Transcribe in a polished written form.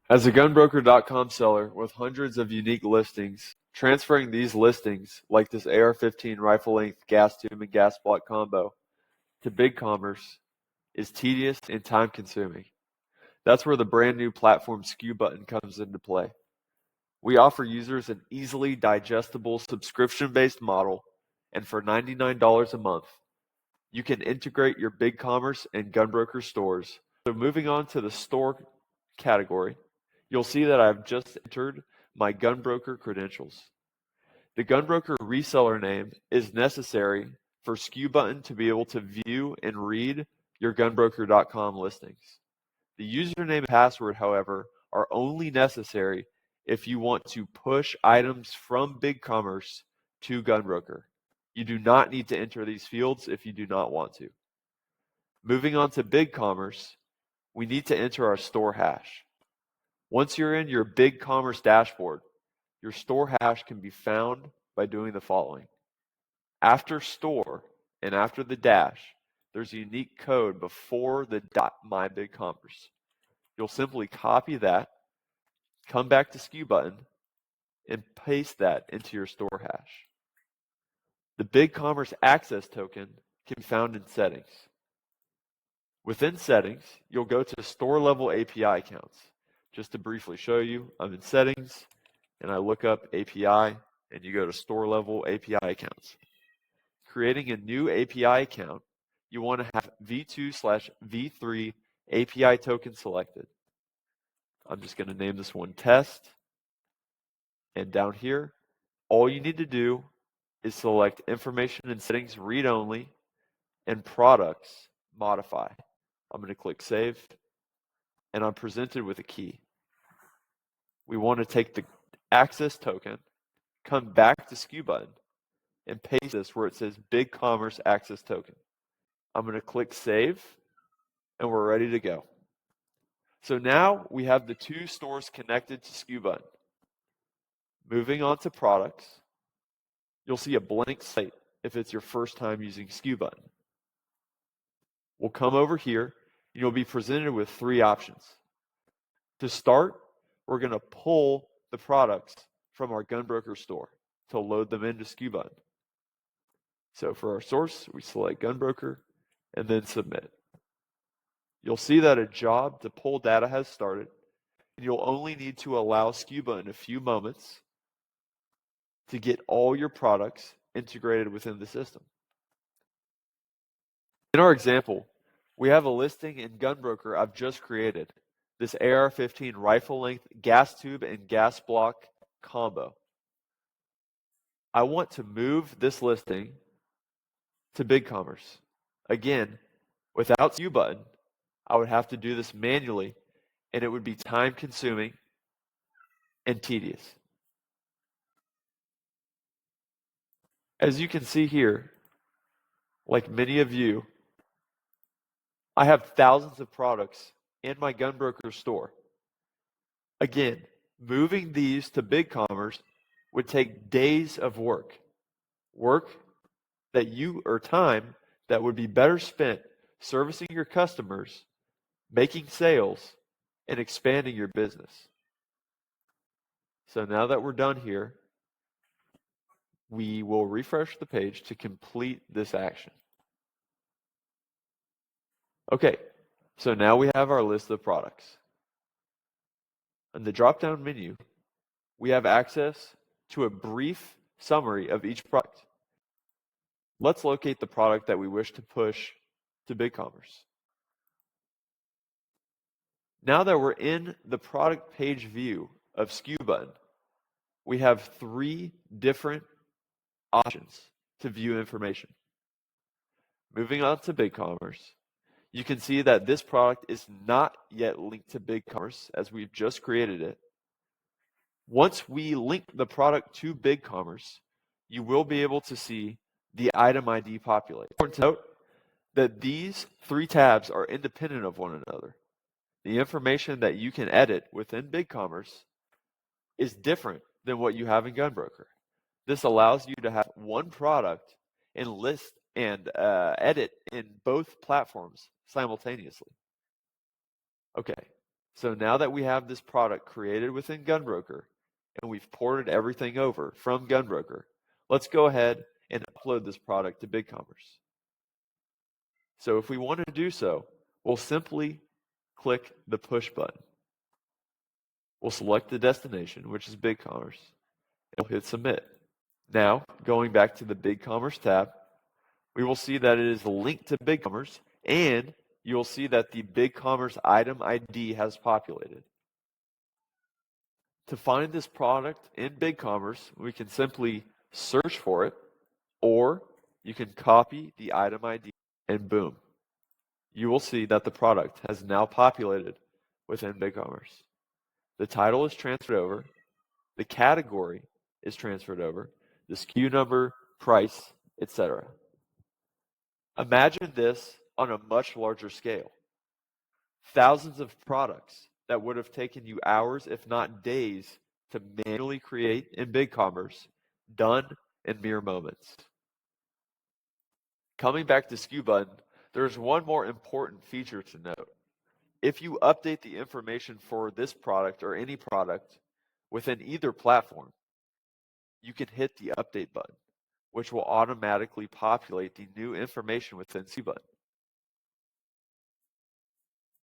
As a GunBroker.com seller with hundreds of unique listings, transferring these listings, like this AR-15 rifle length gas tube and gas block combo, to BigCommerce is tedious and time consuming. That's where the brand new platform SKU Button comes into play. We offer users an easily digestible subscription-based model, and for $99 a month, you can integrate your BigCommerce and GunBroker stores. So moving on to the store category, you'll see that I've just entered my GunBroker credentials. The GunBroker reseller name is necessary for SKU Button to be able to view and read your GunBroker.com listings. The username and password, however, are only necessary if you want to push items from BigCommerce to GunBroker. You do not need to enter these fields if you do not want to. Moving on to BigCommerce, we need to enter our store hash. Once you're in your BigCommerce dashboard, your store hash can be found by doing the following. After store and after the dash, there's a unique code before the .mybigcommerce. You'll simply copy that, come back to SKU Button, and paste that into your store hash. The BigCommerce access token can be found in settings. Within settings, you'll go to store level API accounts. Just to briefly show you, I'm in settings and I look up API and you go to store level API accounts. Creating a new API account, you want to have v2/v3 API token selected. I'm just going to name this one test. And down here, all you need to do is select information and settings read only and products modify. I'm going to click save and I'm presented with a key. We want to take the access token, come back to SKU Button, and paste this where it says BigCommerce access token. I'm going to click save and we're ready to go. So now we have the two stores connected to SKU Button. Moving on to products, you'll see a blank slate if it's your first time using SKU Button. We'll come over here and you'll be presented with three options. To start, we're going to pull the products from our GunBroker store to load them into SKU Button. So for our source, we select GunBroker and then submit. You'll see that a job to pull data has started, and you'll only need to allow SKU Button a few moments to get all your products integrated within the system. In our example, we have a listing in GunBroker I've just created, this AR-15 rifle length gas tube and gas block combo. I want to move this listing to BigCommerce. Again, without SKU Button, I would have to do this manually, and it would be time consuming and tedious. As you can see here, like many of you, I have thousands of products in my GunBroker store. Again, moving these to BigCommerce would take days of work that or time that would be better spent servicing your customers, making sales, and expanding your business. So now that we're done here, we will refresh the page to complete this action. Okay, so now we have our list of products. In the drop-down menu, we have access to a brief summary of each product. Let's locate the product that we wish to push to BigCommerce. Now that we're in the product page view of SKU Button, we have three different options to view information. Moving on to BigCommerce, you can see that this product is not yet linked to BigCommerce as we've just created it. Once we link the product to BigCommerce, you will be able to see the item ID populate. Important to note that these three tabs are independent of one another. The information that you can edit within BigCommerce is different than what you have in GunBroker. This allows you to have one product and list and edit in both platforms simultaneously. Okay, So now that we have this product created within GunBroker and we've ported everything over from GunBroker, let's go ahead and upload this product to BigCommerce. So if we want to do so, we'll simply click the push button. We'll select the destination, which is BigCommerce, and we'll hit submit. Now, going back to the BigCommerce tab, we will see that it is linked to BigCommerce, and you'll see that the BigCommerce item ID has populated. To find this product in BigCommerce, we can simply search for it, or you can copy the item ID, and boom, you will see that the product has now populated within BigCommerce. The title is transferred over, the category is transferred over, the SKU number, price, etc. Imagine this on a much larger scale. Thousands of products that would have taken you hours, if not days, to manually create in BigCommerce, done in mere moments. Coming back to SKU Button, there's one more important feature to note. If you update the information for this product or any product within either platform, you can hit the update button, which will automatically populate the new information within SKU Button.